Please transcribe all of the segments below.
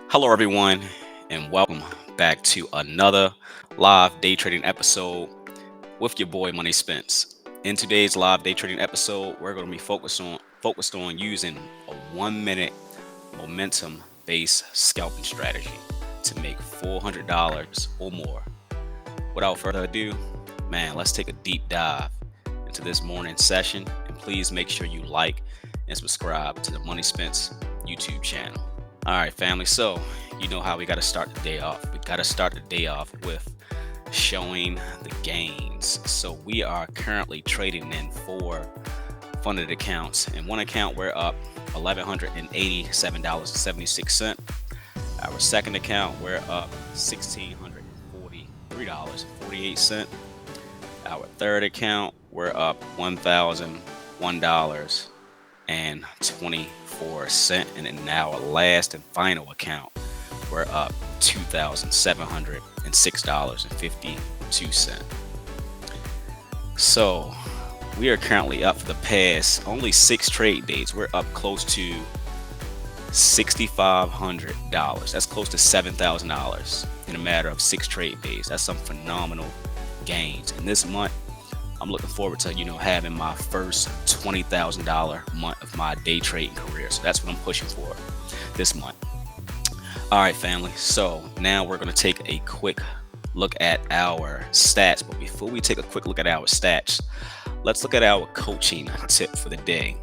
Hello, everyone, and welcome back to another live day trading episode with your boy Money Spence. In today's live day trading episode, we're going to be focused on using a 1 minute momentum-based scalping strategy to make $400 or more. Without further ado, man, let's take a deep dive into this morning's session, and please make sure you like and subscribe to the Money Spence YouTube channel. All right, family. So, you know how we got to start the day off. We got to start the day off with showing the gains. So, we are currently trading in 4 funded accounts. In one account, we're up $1,187.76. Our second account, we're up $1,643.48. Our third account, we're up $1,001.24. And in our last and final account, we're up $2,706.52. So we are currently up for the past only 6 trade days. We're up close to $6,500. That's close to $7,000 in a matter of 6 trade days. That's some phenomenal gains. And this month, I'm looking forward to, having my first $20,000 month of my day trading career. So that's what I'm pushing for this month. All right, family. So now we're going to take a quick look at our stats. But before we take a quick look at our stats, let's look at our coaching tip for the day.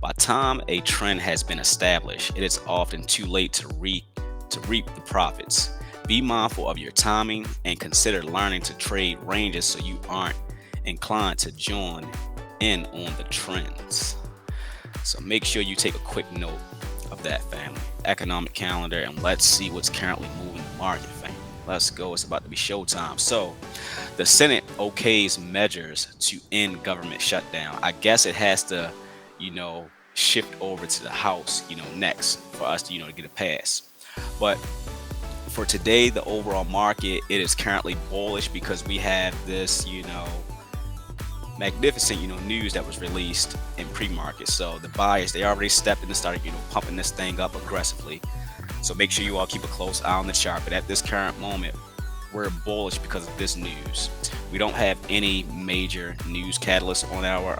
By the time a trend has been established, it is often too late to reap the profits. Be mindful of your timing and consider learning to trade ranges so you aren't inclined to join in on the trends. So make sure you take a quick note of that, family. Economic calendar, and let's see what's currently moving the market, family. Let's go. It's about to be showtime. So the Senate okays measures to end government shutdown. I guess it has to, shift over to the House, next for us to, get a pass. But for today, the overall market, it is currently bullish because we have this, magnificent, news that was released in pre-market. So the buyers, they already stepped in and started, pumping this thing up aggressively. So make sure you all keep a close eye on the chart. But at this current moment, we're bullish because of this news. We don't have any major news catalysts on our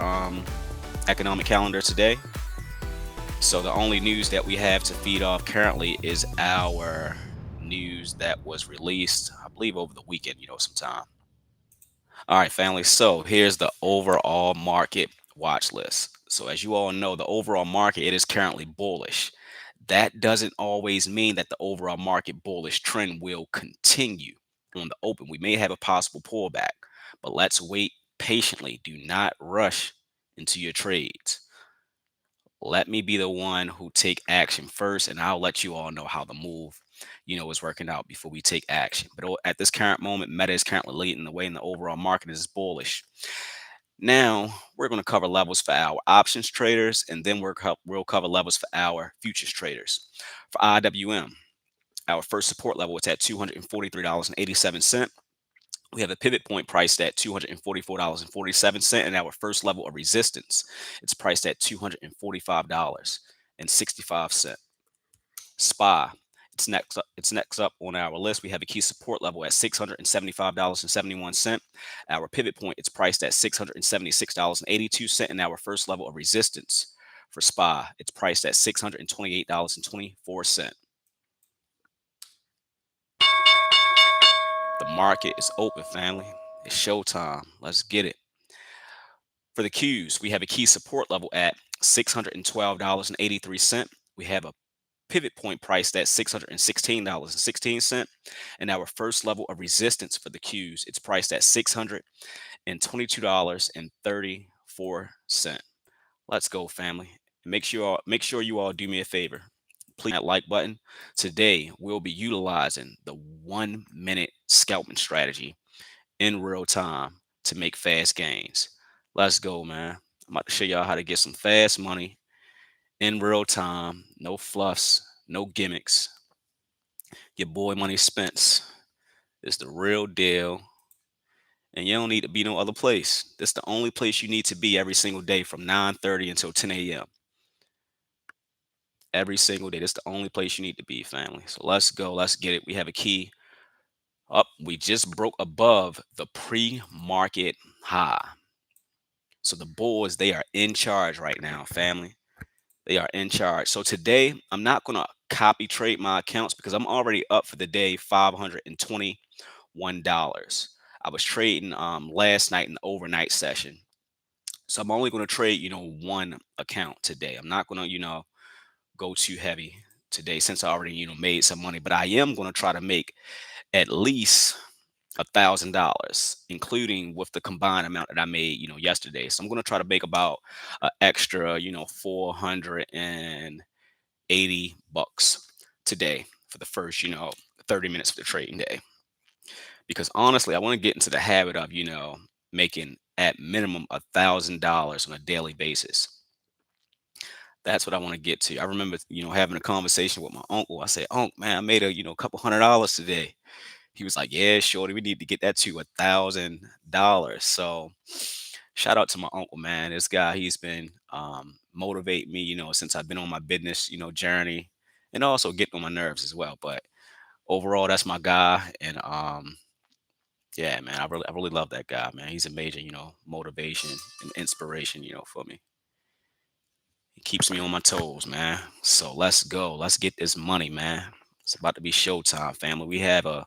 economic calendar today. So the only news that we have to feed off currently is our news that was released, I believe, over the weekend, sometime. All right, family. So here's the overall market watch list. So as you all know, the overall market, it is currently bullish. That doesn't always mean that the overall market bullish trend will continue on the open. We may have a possible pullback, but let's wait patiently. Do not rush into your trades. Let me be the one who take action first, and I'll let you all know how the move, is working out before we take action. But at this current moment, Meta is currently leading the way, and the overall market is bullish. Now we're going to cover levels for our options traders, and then we'll cover levels for our futures traders. For IWM, our first support level is at $243.87. We have a pivot point priced at $244.47, and our first level of resistance, it's priced at $245.65. SPY, it's next up on our list. We have a key support level at $675.71. Our pivot point, it's priced at $676.82, and our first level of resistance for SPY, it's priced at $628.24. The market is open, family. It's showtime. Let's get it. For the Qs, we have a key support level at $612.83. We have a pivot point priced at $616.16. And our first level of resistance for the Qs, it's priced at $622.34. Let's go, family. Make sure you all do me a favor. Please hit that like button. Today, we'll be utilizing the 1-minute scalping strategy in real time to make fast gains. Let's go, man. I'm about to show y'all how to get some fast money in real time. No fluffs, no gimmicks. Your boy Money Spence is the real deal. And you don't need to be no other place. This is the only place you need to be every single day from 9:30 until 10 a.m. every single day. This is the only place you need to be, family. So let's go. Let's get it. We have a key up. We just broke above the pre-market high. So the bulls, they are in charge right now, family. They are in charge. So today, I'm not going to copy trade my accounts because I'm already up for the day $521. I was trading last night in the overnight session. So I'm only going to trade, one account today. I'm not going to, go too heavy today since I already, made some money. But I am going to try to make at least $1,000, including with the combined amount that I made, yesterday. So I'm going to try to make about an extra, 480 bucks today for the first, 30 minutes of the trading day. Because honestly, I want to get into the habit of, making at minimum $1,000 on a daily basis. That's what I want to get to. I remember, having a conversation with my uncle. I said, "Uncle, man, I made a couple $100 today." He was like, "Yeah, shorty, we need to get that to $1,000." So, shout out to my uncle, man. This guy, he's been motivating me, since I've been on my business, journey, and also getting on my nerves as well. But overall, that's my guy, and yeah, man, I really love that guy, man. He's a major, motivation and inspiration, for me. He keeps me on my toes, man. So let's go. Let's get this money, man. It's about to be showtime, family. We have a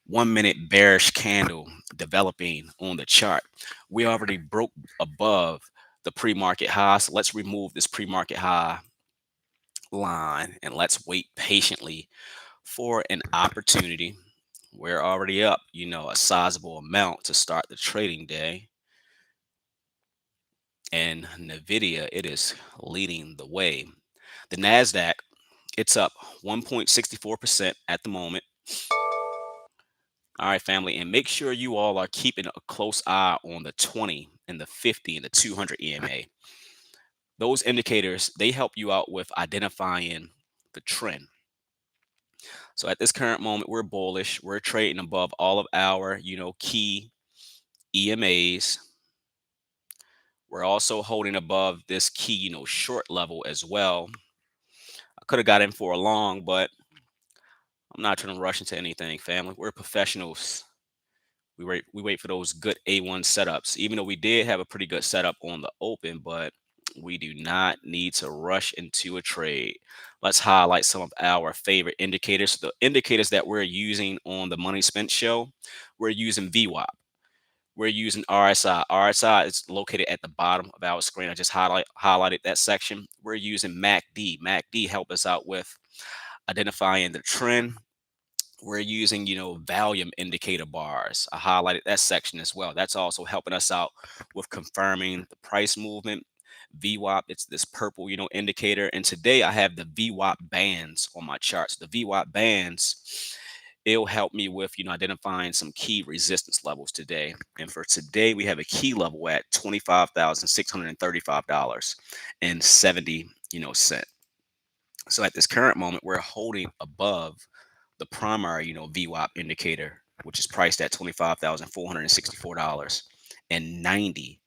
1 minute bearish candle developing on the chart. We already broke above the pre-market high. So let's remove this pre-market high line and let's wait patiently for an opportunity. We're already up, a sizable amount to start the trading day. And Nvidia, it is leading the way. The Nasdaq, it's up 1.64% at the moment. All right, family, and make sure you all are keeping a close eye on the 20 and the 50 and the 200 EMA. Those indicators, they help you out with identifying the trend. So at this current moment, we're bullish. We're trading above all of our, key EMAs. We're also holding above this key, short level as well. I could have got in for a long, but I'm not trying to rush into anything, family. We're professionals. We wait for those good A1 setups, even though we did have a pretty good setup on the open, but we do not need to rush into a trade. Let's highlight some of our favorite indicators. The indicators that we're using on the Money Spent show, we're using VWAP. We're using RSI. RSI is located at the bottom of our screen. I just highlighted that section. We're using MACD. MACD help us out with identifying the trend. We're using, volume indicator bars. I highlighted that section as well. That's also helping us out with confirming the price movement. VWAP, it's this purple, indicator. And today I have the VWAP bands on my charts. The VWAP bands, it'll help me with, identifying some key resistance levels today. And for today, we have a key level at $25,635.70, cent. So at this current moment, we're holding above the primary, VWAP indicator, which is priced at $25,464.90.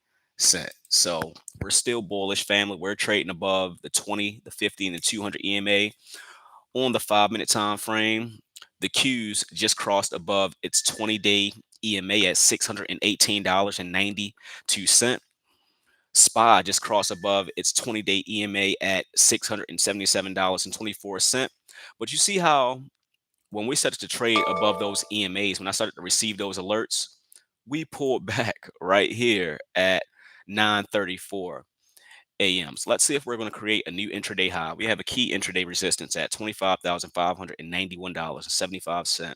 So we're still bullish, family. We're trading above the 20, the 50, and the 200 EMA on the 5-minute time frame. The Qs just crossed above its 20-day EMA at $618.92. SPY just crossed above its 20-day EMA at $677.24. But you see how when we started to trade above those EMAs, when I started to receive those alerts, we pulled back right here at 9:34 a.m. So let's see if we're going to create a new intraday high. We have a key intraday resistance at $25,591.75.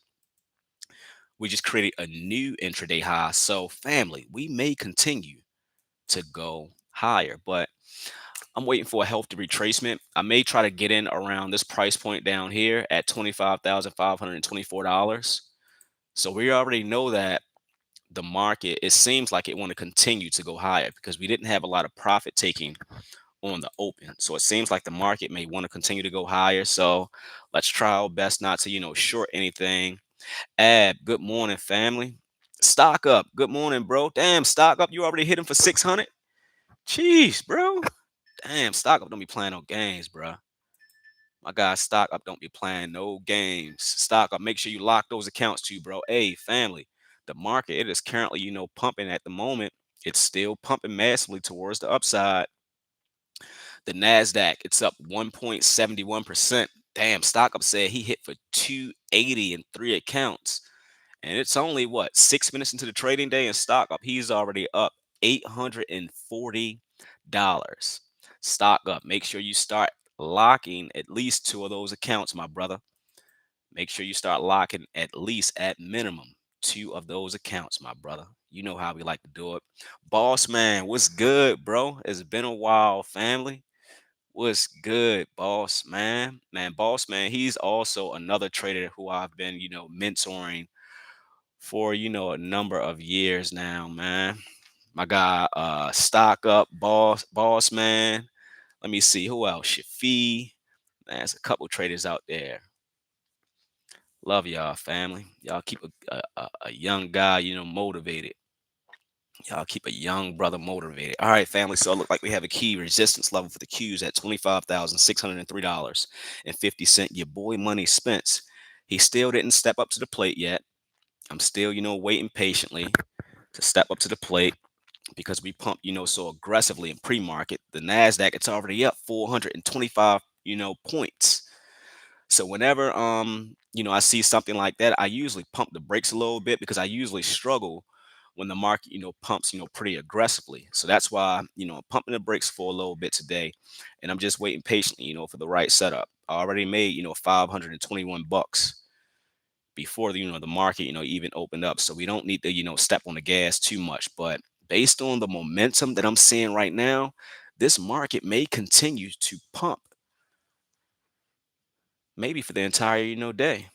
We just created a new intraday high. So family, we may continue to go higher, but I'm waiting for a healthy retracement. I may try to get in around this price point down here at $25,524. So we already know that the market, it seems like it want to continue to go higher because we didn't have a lot of profit taking on the open. So it seems like the market may want to continue to go higher. So let's try our best not to, short anything. Good morning, family. Stock up. Good morning, bro. Damn, stock up. You already hit him for 600. Jeez, bro. Damn, stock up don't be playing no games, bro. My guy, stock up. Don't be playing no games. Stock up. Make sure you lock those accounts too, bro. Hey, family, the market, it is currently, pumping at the moment. It's still pumping massively towards the upside. The Nasdaq, it's up 1.71%. Damn, stock up said he hit for 280 in 3 accounts. And it's only what, 6 minutes into the trading day, and stock up, he's already up $840. Stock up. Make sure you start locking at least 2 of those accounts, my brother. Make sure you start locking at least, at minimum, 2 of those accounts, my brother. You know how we like to do it. Boss man, what's good, bro? It's been a while, family. What's good, boss man? Man, boss man, he's also another trader who I've been, mentoring for, a number of years now, man. My guy, stock up, boss man. Let me see who else. Shafi. Man, there's a couple traders out there. Love y'all, family. Y'all keep a young guy, motivated. Y'all keep a young brother motivated. All right, family. So it look like we have a key resistance level for the Qs at $25,603.50. Your boy Money Spence. He still didn't step up to the plate yet. I'm still, waiting patiently to step up to the plate because we pump, so aggressively in pre-market. The Nasdaq, it's already up 425, points. So whenever I see something like that, I usually pump the brakes a little bit because I usually struggle when the market, pumps, pretty aggressively. So that's why, I'm pumping the brakes for a little bit today, and I'm just waiting patiently, for the right setup. I already made, 521 bucks before the market, even opened up. So we don't need to, step on the gas too much. But based on the momentum that I'm seeing right now, this market may continue to pump maybe for the entire, day.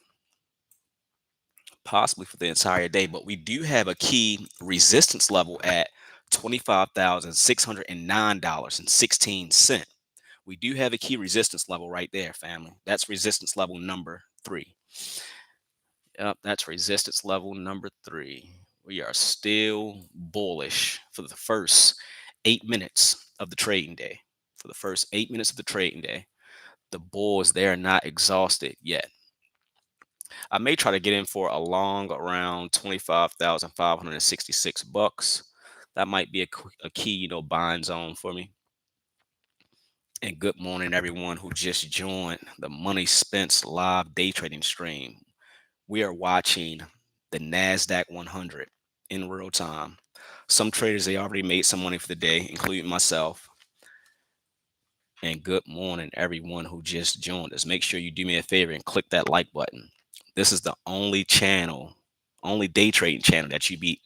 Possibly for the entire day, but we do have a key resistance level at $25,609.16. We do have a key resistance level right there, family. That's resistance level number 3. Yep, that's resistance level number 3. We are still bullish for the first 8 minutes of the trading day. For the first 8 minutes of the trading day, the bulls, they are not exhausted yet. I may try to get in for a long around 25,566 bucks. That might be a key, buying zone for me. And good morning, everyone who just joined the Money Spence live day trading stream. We are watching the Nasdaq-100 in real time. Some traders, they already made some money for the day, including myself. And good morning, everyone who just joined us. Make sure you do me a favor and click that like button. This is the only channel, only day trading channel that you need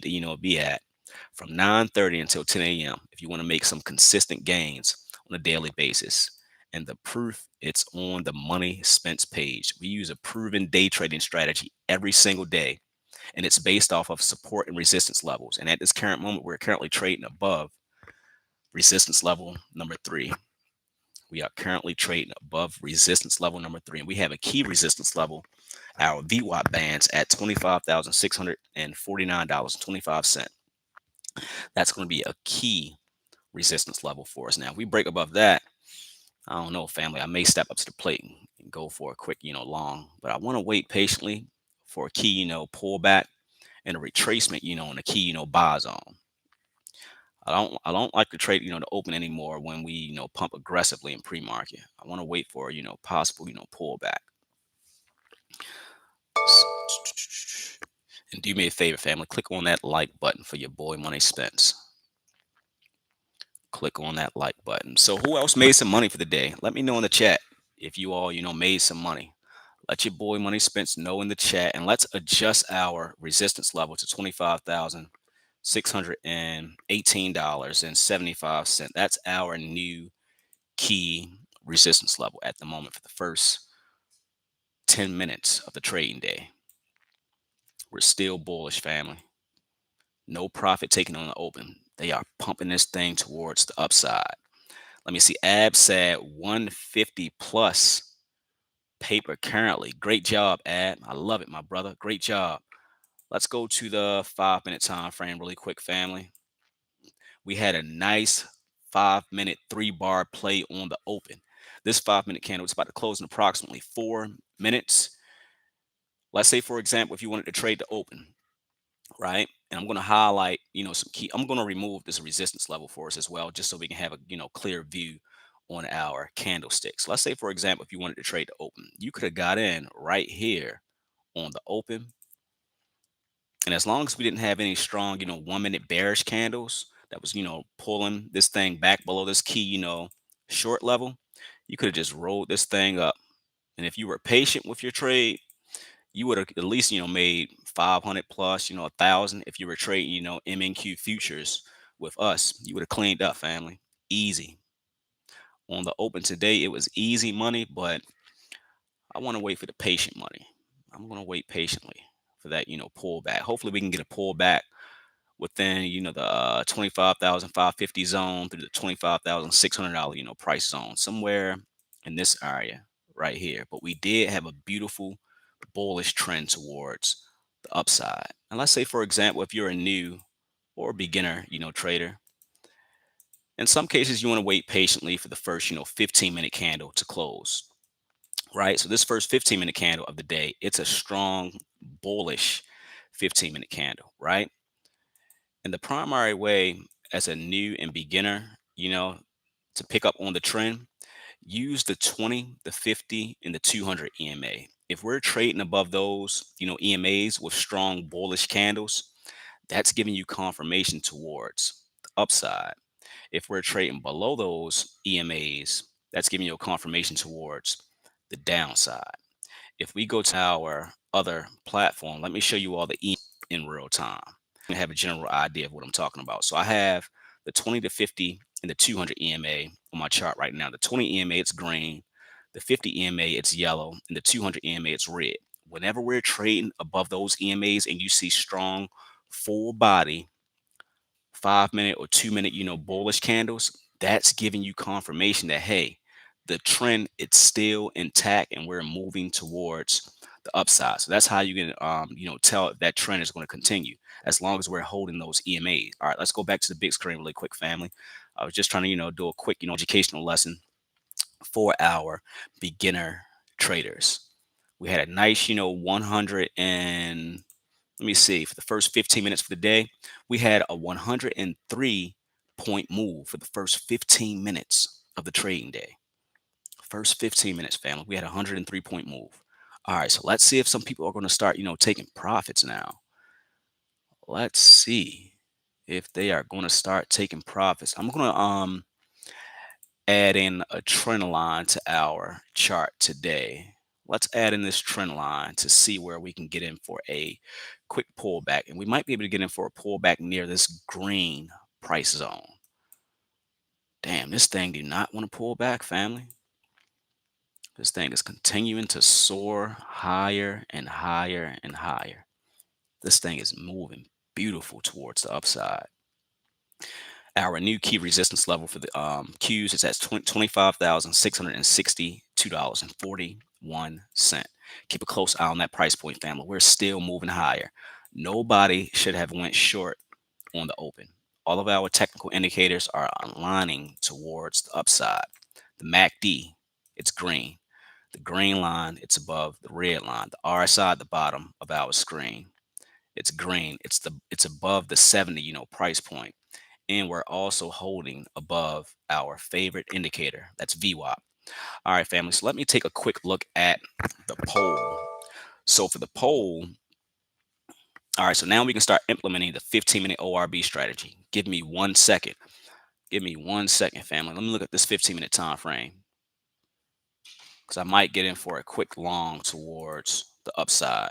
to be at from 9:30 until 10 a.m. if you want to make some consistent gains on a daily basis. And the proof, it's on the Money Spence page. We use a proven day trading strategy every single day, and it's based off of support and resistance levels. And at this current moment, we're currently trading above resistance level number 3. We are currently trading above resistance level number 3, and we have a key resistance level, our VWAP bands, at $25,649.25. That's going to be a key resistance level for us. Now, if we break above that, I don't know, family, I may step up to the plate and go for a quick, long, but I want to wait patiently for a key, pullback and a retracement, in a key, buy zone. I don't like to trade, to open anymore when we, pump aggressively in pre-market. I want to wait for, possible, pullback. And do me a favor, family, click on that like button for your boy Money Spence. Click on that like button. So who else made some money for the day? Let me know in the chat if you all, made some money. Let your boy Money Spence know in the chat, and let's adjust our resistance level to $25,618.75. That's our new key resistance level at the moment for the first 10 minutes of the trading day. We're still bullish, family. No profit taken on the open. They are pumping this thing towards the upside. Let me see. Ab said 150 plus paper currently. Great job, Ab. I love it, my brother. Great job. Let's go to the 5-minute time frame really quick, family. We had a nice 5-minute 3-bar play on the open. This 5-minute candle is about to close in approximately 4 minutes. Let's say, for example, if you wanted to trade the open, right? And I'm going to highlight, some key. I'm going to remove this resistance level for us as well, just so we can have a, clear view on our candlesticks. Let's say, for example, if you wanted to trade the open, you could have got in right here on the open. And as long as we didn't have any strong, 1-minute bearish candles that was, pulling this thing back below this key, short level, you could have just rolled this thing up. And if you were patient with your trade, you would have at least, made 500 plus, 1,000. If you were trading, MNQ futures with us, you would have cleaned up, family. Easy. On the open today, it was easy money, but I want to wait for the patient money. I'm going to wait patiently for that, pullback. Hopefully we can get a pullback within, the 25,550 zone through the $25,600, price zone, somewhere in this area right here. But we did have a beautiful bullish trend towards the upside. And let's say, for example, if you're a new or beginner, trader, in some cases you want to wait patiently for the first, 15-minute candle to close, right? So this first 15-minute candle of the day, it's a strong bullish 15-minute candle, right? And the primary way as a new and beginner, to pick up on the trend, use the 20, the 50, and the 200 EMA. If we're trading above those, EMAs with strong bullish candles, that's giving you confirmation towards the upside. If we're trading below those EMAs, that's giving you a confirmation towards the downside. If we go to our other platform, let me show you all the in real time. I have a general idea of what I'm talking about. So I have the 20 to 50 and the 200 EMA on my chart right now. The 20 EMA, it's green. The 50 EMA, it's yellow. And the 200 EMA, it's red. Whenever we're trading above those EMAs and you see strong full body 5-minute or 2-minute, bullish candles, that's giving you confirmation that, hey, the trend, it's still intact and we're moving towards the upside. So that's how you can, tell if that trend is going to continue as long as we're holding those EMAs. All right, let's go back to the big screen really quick, family. I was just trying to, do a quick, educational lesson for our beginner traders. We had a nice, 100 and let me see, for the first 15 minutes for the day, we had a 103 point move for the first 15 minutes of the trading day. First 15 minutes, family, we had a 103 point move. All right, so let's see if some people are going to start, taking profits now. Let's see if they are going to start taking profits. I'm going to add in a trend line to our chart today. Let's add in this trend line to see where we can get in for a quick pullback. And we might be able to get in for a pullback near this green price zone. Damn, this thing do not want to pull back, family. This thing is continuing to soar higher and higher and higher. This thing is moving beautiful towards the upside. Our new key resistance level for the Qs is at $25,662.41. Keep a close eye on that price point, family. We're still moving higher. Nobody should have went short on the open. All of our technical indicators are aligning towards the upside. The MACD, it's green. The green line, it's above the red line. The RSI at the bottom of our screen, it's green. It's above the 70, price point. And we're also holding above our favorite indicator. That's VWAP. All right, family. So let me take a quick look at the poll. So for the poll, all right, so now we can start implementing the 15-minute ORB strategy. Give me 1 second. Give me 1 second, family. Let me look at this 15-minute time frame because I might get in for a quick long towards the upside.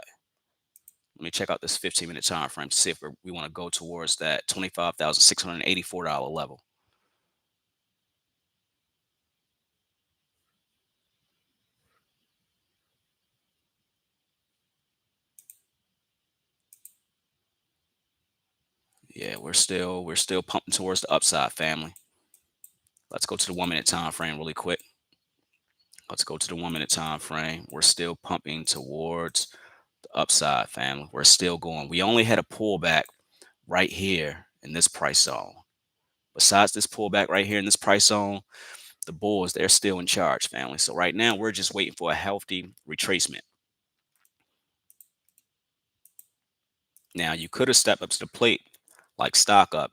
Let me check out this 15-minute time frame to see if we want to go towards that $25,684 level. Yeah, we're still pumping towards the upside, family. Let's go to the 1-minute time frame really quick. Let's go to the 1-minute time frame. We're still pumping towards the upside, family. We're still going. We only had a pullback right here in this price zone. Besides this pullback right here in this price zone, The bulls, they're still in charge, family. So right now, we're just waiting for a healthy retracement. Now, you could have stepped up to the plate like stock up.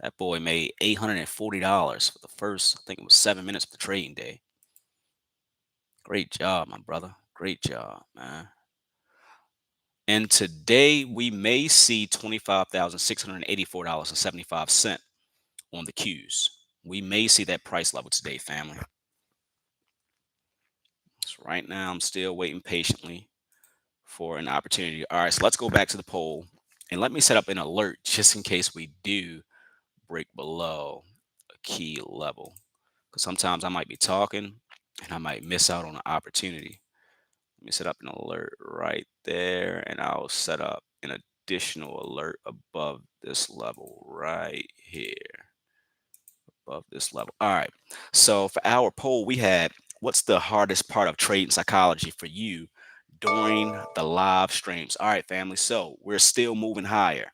That boy made $840 for the first, I think it was 7 minutes of the trading day. Great job, my brother. Great job, man. And today we may see $25,684.75 on the Qs. We may see that price level today, family. So right now, I'm still waiting patiently for an opportunity. All right, so let's go back to the poll and let me set up an alert just in case we do break below a key level. Because sometimes I might be talking and I might miss out on an opportunity. Let me set up an alert right there, and I'll set up an additional alert above this level right here. Above this level. All right. So for our poll, we had what's the hardest part of trading psychology for you during the live streams? All right, family. So we're still moving higher.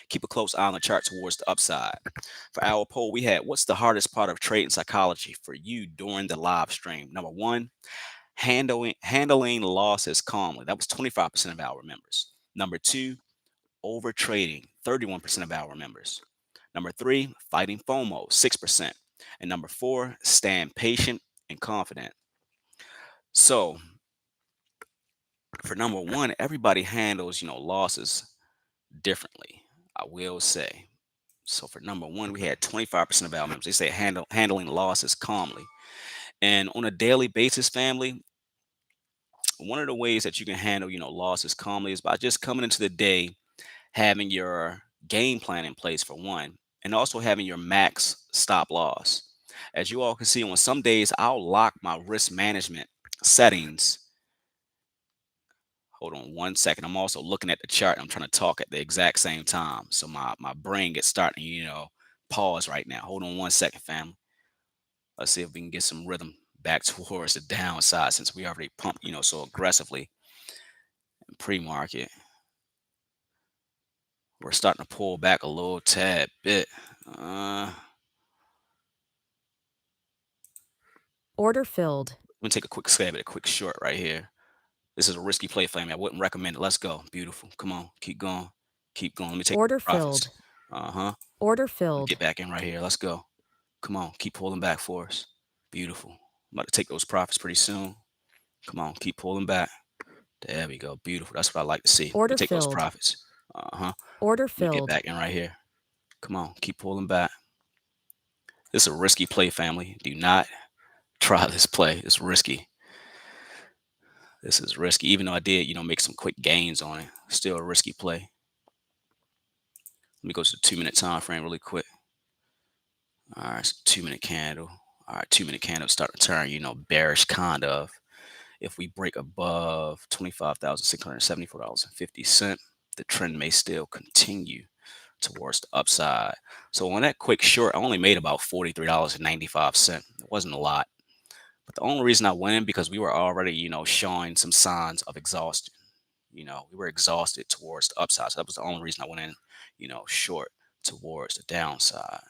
Keep a close eye on the chart towards the upside. For our poll, we had what's the hardest part of trading psychology for you during the live stream? Number one, handling losses calmly. That was 25% of our members. Number two, over trading, 31% of our members. Number three, fighting FOMO, 6%. And number four, stand patient and confident. So for number one, everybody handles, losses differently, I will say. So for number one, we had 25% of our members. They say handling losses calmly. And on a daily basis, family, one of the ways that you can handle, losses calmly is by just coming into the day having your game plan in place for one, and also having your max stop loss. As you all can see, on some days I'll lock my risk management settings. Hold on one second. I'm also looking at the chart. I'm trying to talk at the exact same time. So my brain gets starting, pause right now. Hold on one second, fam. Let's see if we can get some rhythm back towards the downside since we already pumped, so aggressively in pre-market. We're starting to pull back a little tad bit. Order filled. Let me take a quick stab at a quick short right here. This is a risky play, family. I wouldn't recommend it. Let's go. Beautiful. Come on. Keep going. Keep going. Let me take Order profits. filled. Uh-huh. Order Let me filled. get back in right here. Let's go. Come on. Keep pulling back for us. Beautiful. I'm about to take those profits pretty soon. Come on. Keep pulling back. There we go. Beautiful. That's what I like to see. Let me Order take those filled. profits. Uh-huh. Order Let me get filled. back in right here. Come on. Keep pulling back. This is a risky play, family. Do not try this play. It's risky. This is risky. Even though I did, make some quick gains on it, still a risky play. Let me go to the 2-minute time frame really quick. All right, so 2-minute candle. All right, 2-minute candle start to turn, bearish kind of. If we break above $25,674.50, the trend may still continue towards the upside. So on that quick short, I only made about $43.95. It wasn't a lot. But the only reason I went in because we were already, showing some signs of exhaustion. We were exhausted towards the upside. So that was the only reason I went in, short towards the downside.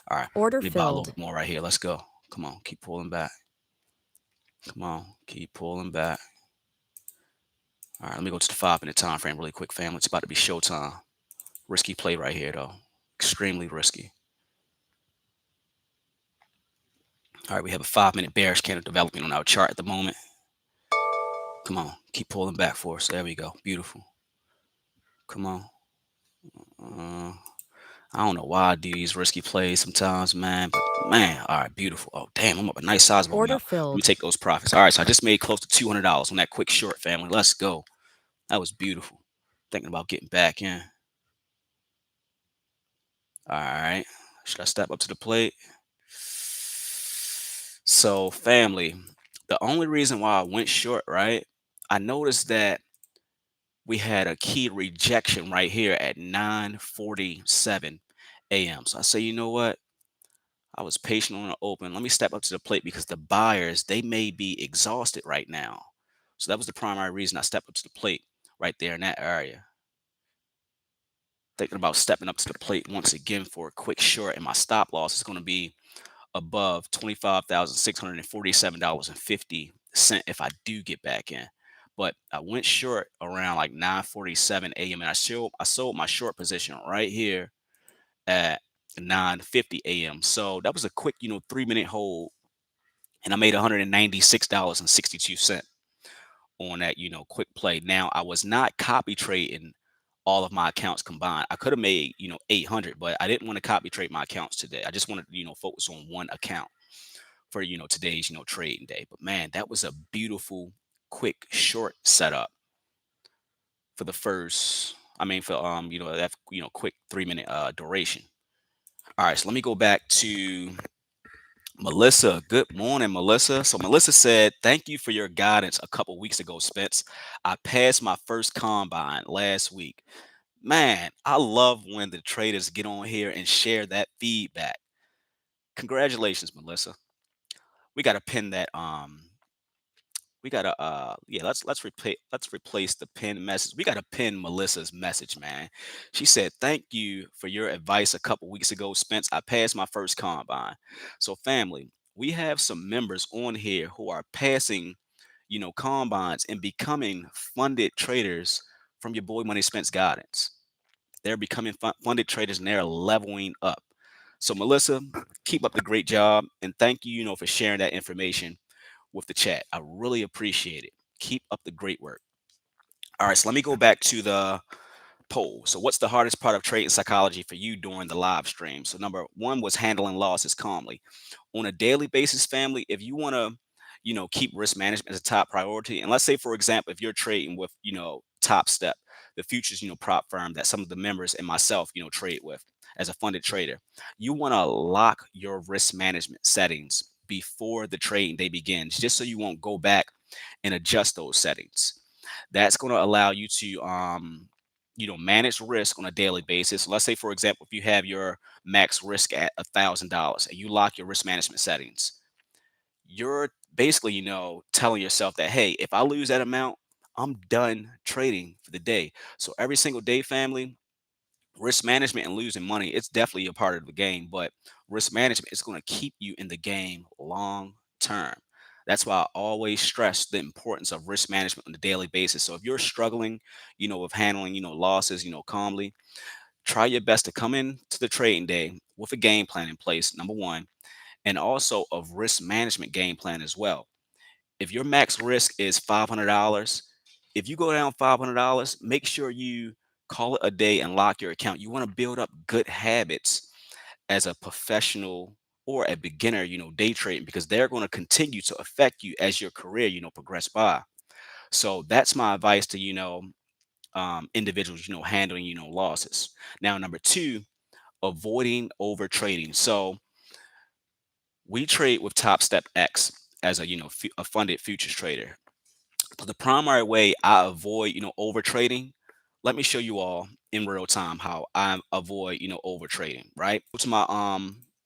All right, Order let me buy a little filled. bit more right here. Let's go. Come on, keep pulling back. Come on, keep pulling back. All right, let me go to the 5-minute time frame really quick, family. It's about to be showtime. Risky play right here, though. Extremely risky. All right, we have a 5-minute bearish candle developing on our chart at the moment. Come on, keep pulling back for us. There we go. Beautiful. Come on. I don't know why I do these risky plays sometimes, man. But man, all right, beautiful. Oh, damn, I'm up a nice sizable Order amount. Let me filled. take those profits. All right, so I just made close to $200 on that quick short, family. Let's go. That was beautiful. Thinking about getting back in. All right, should I step up to the plate? So, family, the only reason why I went short, right? I noticed that we had a key rejection right here at 9:47 a.m. So I say, you know what? I was patient on the open. Let me step up to the plate because the buyers, they may be exhausted right now. So that was the primary reason I stepped up to the plate right there in that area. Thinking about stepping up to the plate once again for a quick short, and my stop loss is going to be above $25,647.50 if I do get back in. But I went short around like 9:47 a.m. and I sold my short position right here at 9:50 a.m. So that was a quick, 3-minute hold, and I made $196.62 on that, quick play. Now, I was not copy trading all of my accounts combined. I could have made, 800, but I didn't want to copy trade my accounts today. I just wanted to, focus on one account for, today's, trading day. But man, that was a beautiful, quick, short setup for the first, I mean, for, that, quick 3-minute duration. All right, so let me go back to Melissa. Good morning, Melissa. So Melissa said, "Thank you for your guidance a couple weeks ago, Spence. I passed my first combine last week." Man, I love when the traders get on here and share that feedback. Congratulations, Melissa. We got to pin that. We gotta yeah, let's replace the pin message. We gotta pin Melissa's message, man. She said, "Thank you for your advice a couple weeks ago, Spence. I passed my first combine." So family, we have some members on here who are passing, combines and becoming funded traders from your boy Money Spence guidance. They're becoming funded traders and they're leveling up. So Melissa, keep up the great job, and thank you, for sharing that information with the chat. I really appreciate it. Keep up the great work. All right, so let me go back to the poll. So, what's the hardest part of trading psychology for you during the live stream? So, number one was handling losses calmly. On a daily basis, family, if you want to, keep risk management as a top priority, and let's say, for example, if you're trading with, Topstep, the futures, prop firm that some of the members and myself, trade with as a funded trader, you want to lock your risk management settings before the trading day begins, just so you won't go back and adjust those settings. That's going to allow you to manage risk on a daily basis. Let's say, for example, if you have your max risk at $1,000 and you lock your risk management settings, you're basically, telling yourself that, hey, if I lose that amount, I'm done trading for the day. So every single day, family, risk management and losing money, it's definitely a part of the game, but risk management is going to keep you in the game long term. That's why I always stress the importance of risk management on a daily basis. So if you're struggling, with handling, losses, calmly, try your best to come in to the trading day with a game plan in place, number one, and also a risk management game plan as well. If your max risk is $500, if you go down $500, make sure you call it a day and lock your account. You want to build up good habits as a professional or a beginner, day trading, because they're going to continue to affect you as your career, progress by. So that's my advice to, individuals, handling, losses. Now, number two, avoiding over trading. So we trade with Topstep X as a, a funded futures trader. The primary way I avoid, over trading, let me show you all in real time how I avoid, over trading, right? Go to my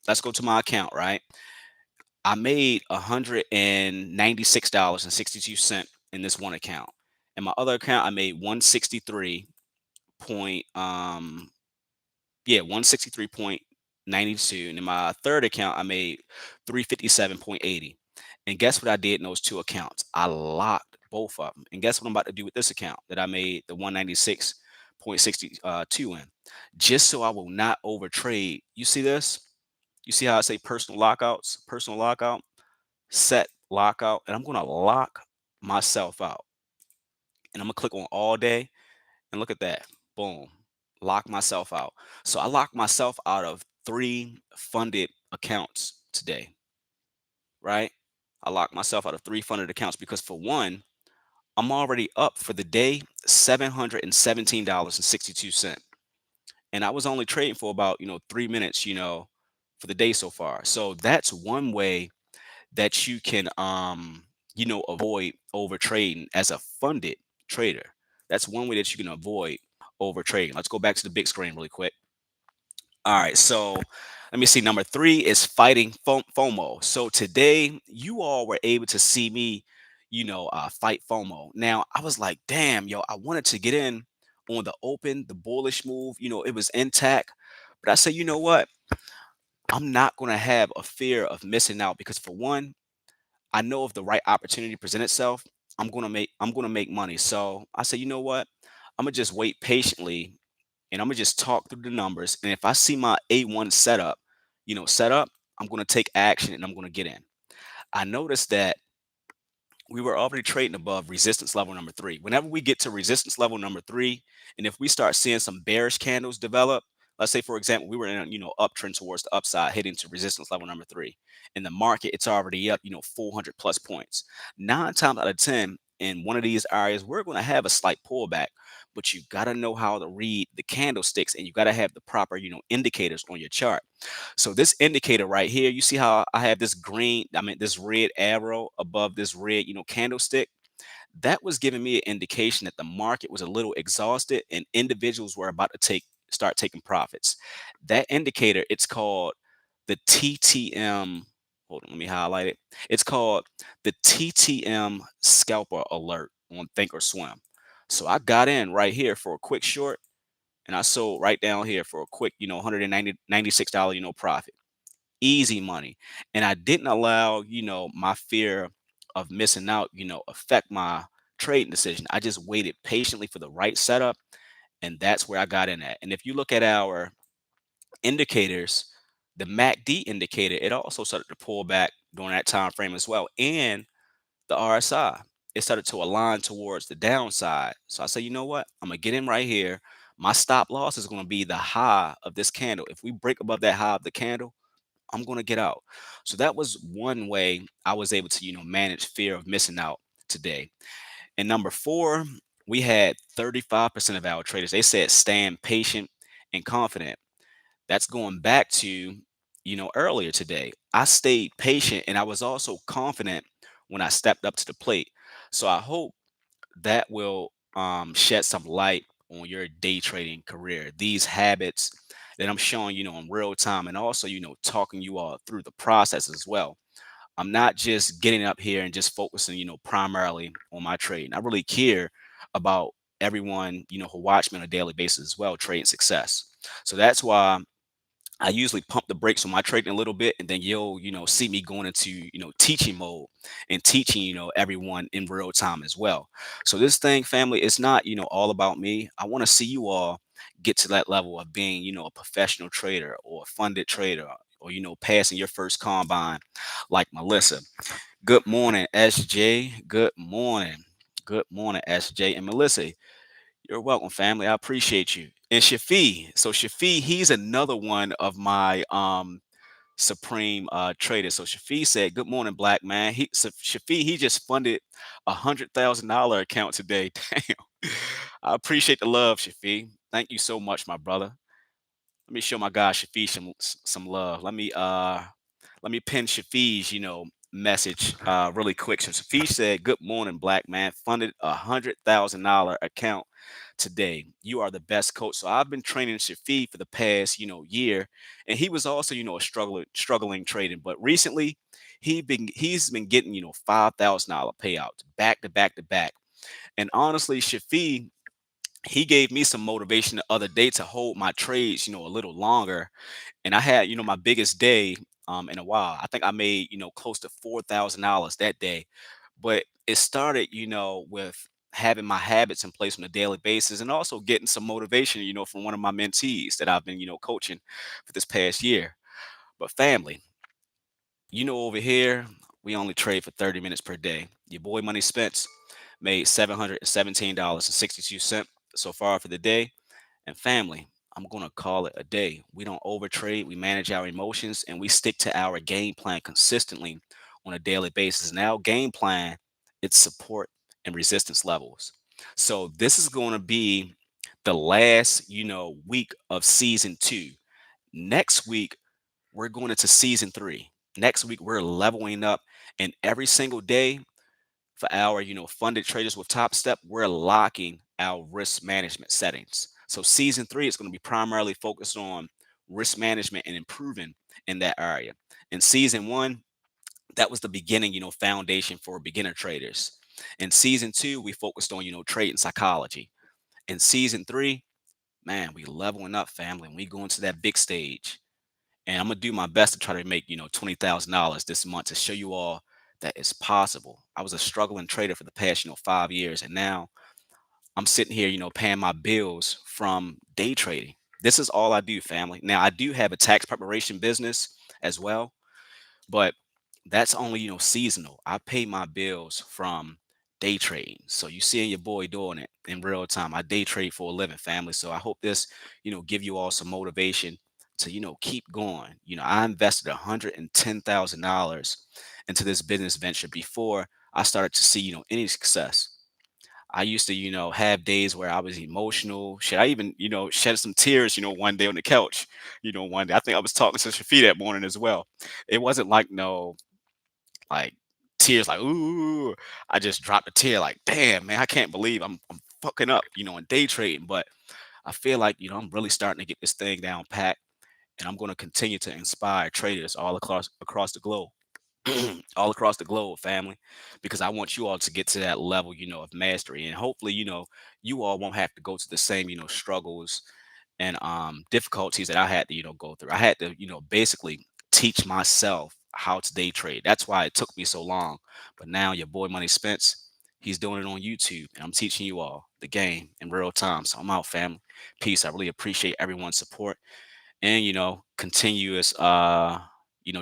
let's go to my account, right? I made $196.62 in this one account. In my other account, I made 163 point 163.92. And in my third account, I made 357.80. And guess what I did in those two accounts? I locked both of them. And guess what I'm about to do with this account that I made the 196.62 in? Just so I will not overtrade. You see this? You see how I say personal lockouts, personal lockout, set lockout, and I'm going to lock myself out. And I'm going to click on all day and look at that. Boom. Lock myself out. So I locked myself out of 3 funded accounts today, right? I locked myself out of 3 funded accounts because, for one, I'm already up for the day $717.62. And I was only trading for about, 3 minutes, for the day so far. So that's one way that you can avoid over trading as a funded trader. That's one way that you can avoid over trading. Let's go back to the big screen really quick. All right, so let me see. Number 3 is fighting FOMO. So today you all were able to see me, fight FOMO. Now I was like, damn, yo, I wanted to get in on the open, the bullish move. It was intact, but I said, you know what? I'm not going to have a fear of missing out because for one, I know if the right opportunity present itself, I'm going to make money. So I say, you know what? I'm going to just wait patiently and I'm going to just talk through the numbers. And if I see my A1 setup, I'm going to take action and I'm going to get in. I noticed that we were already trading above resistance level number three. Whenever we get to resistance level number three, and if we start seeing some bearish candles develop, let's say for example, we were in a uptrend towards the upside, hitting to resistance level number three. In the market, it's already up 400 plus points. 9 times out of 10, in one of these areas, we're going to have a slight pullback, but you got to know how to read the candlesticks, and you got to have the proper indicators on your chart. So this indicator right here, you see how I have this red arrow above this red, candlestick? That was giving me an indication that the market was a little exhausted and individuals were about to start taking profits. That indicator, it's called the TTM. Hold on, let me highlight it. It's called the TTM scalper alert on Thinkorswim. So I got in right here for a quick short and I sold right down here for a quick, $196, profit. Easy money. And I didn't allow, my fear of missing out, affect my trading decision. I just waited patiently for the right setup. And that's where I got in at. And if you look at our indicators, the MACD indicator, it also started to pull back during that time frame as well. And the RSI, it started to align towards the downside. So I said, you know what? I'm gonna get in right here. My stop loss is gonna be the high of this candle. If we break above that high of the candle, I'm gonna get out. So that was one way I was able to, manage fear of missing out today. And number four, we had 35% of our traders. They said stand patient and confident. That's going back to, earlier today. I stayed patient and I was also confident when I stepped up to the plate. So I hope that will shed some light on your day trading career. These habits that I'm showing, in real time and also, talking you all through the process as well. I'm not just getting up here and just focusing, primarily on my trading. I really care about everyone, who watch me on a daily basis as well, trading success. So that's why I usually pump the brakes on my trading a little bit, and then you'll, see me going into, teaching mode and teaching, everyone in real time as well. So this thing, family, it's not, all about me. I want to see you all get to that level of being, a professional trader or a funded trader or, passing your first combine like Melissa. Good morning, SJ. Good morning. Good morning, SJ and Melissa. You're welcome, family. I appreciate you. And Shafi. So Shafi, he's another one of my supreme traders. So Shafi said, "Good morning, black man." Shafi, he just funded $100,000 account today. Damn. I appreciate the love, Shafi. Thank you so much, my brother. Let me show my guy Shafi some love. Let me pin Shafi's, message really quick. So Shafi said, "Good morning, black man. Funded $100,000 account today. You are the best coach." So I've been training Shafi for the past, year, and he was also, a struggling trading. But recently, he's been getting, $5,000 payouts back to back to back. And honestly, Shafi, he gave me some motivation the other day to hold my trades, a little longer. And I had, my biggest day in a while. I think I made, close to $4,000 that day. But it started, with having my habits in place on a daily basis and also getting some motivation, from one of my mentees that I've been, coaching for this past year. But family, over here, we only trade for 30 minutes per day. Your boy Money Spence made $717.62 so far for the day. And family, I'm going to call it a day. We don't overtrade, we manage our emotions, and we stick to our game plan consistently on a daily basis. And our game plan, it's support and resistance levels. So this is going to be the last, week of season two. Next week, we're going into season three. Next week, we're leveling up, and every single day for our, funded traders with Topstep, we're locking our risk management settings. So season three is going to be primarily focused on risk management and improving in that area. In season one, that was the beginning, foundation for beginner traders. In season two, we focused on, trading psychology. In season three, man, we leveling up, family, and we go into that big stage. And I'm gonna do my best to try to make, $20,000 this month to show you all that it's possible. I was a struggling trader for the past, 5 years, and now I'm sitting here, paying my bills from day trading. This is all I do, family. Now I do have a tax preparation business as well, but that's only, seasonal. I pay my bills from day trading. So you seeing your boy doing it in real time. I day trade for a living, family. So I hope this, give you all some motivation to, keep going. I invested $110,000 into this business venture before I started to see, any success. I used to, have days where I was emotional. Shit, I even, shed some tears, one day on the couch. One day I think I was talking to Shafi that morning as well. It wasn't like no like tears like ooh. I just dropped a tear like, damn man, I can't believe I'm fucking up, in day trading. But I feel like, I'm really starting to get this thing down pat, and I'm going to continue to inspire traders all across the globe. All across the globe, family, because I want you all to get to that level, of mastery. And hopefully, you all won't have to go to the same, struggles and difficulties that I had to, go through. I had to, basically teach myself how to day trade. That's why it took me so long. But now your boy Money Spence, he's doing it on YouTube, and I'm teaching you all the game in real time. So I'm out, family. Peace. I really appreciate everyone's support and continuous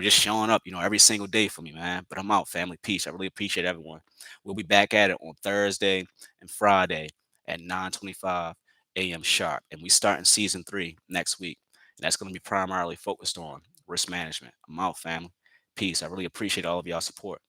just showing up every single day for me, man. But I'm out, family. Peace. I really appreciate everyone. We'll be back at it on Thursday and Friday at 9:25 a.m. sharp, and we start in season 3 next week, and that's going to be primarily focused on risk management. I'm out, family. Peace. I really appreciate all of y'all support.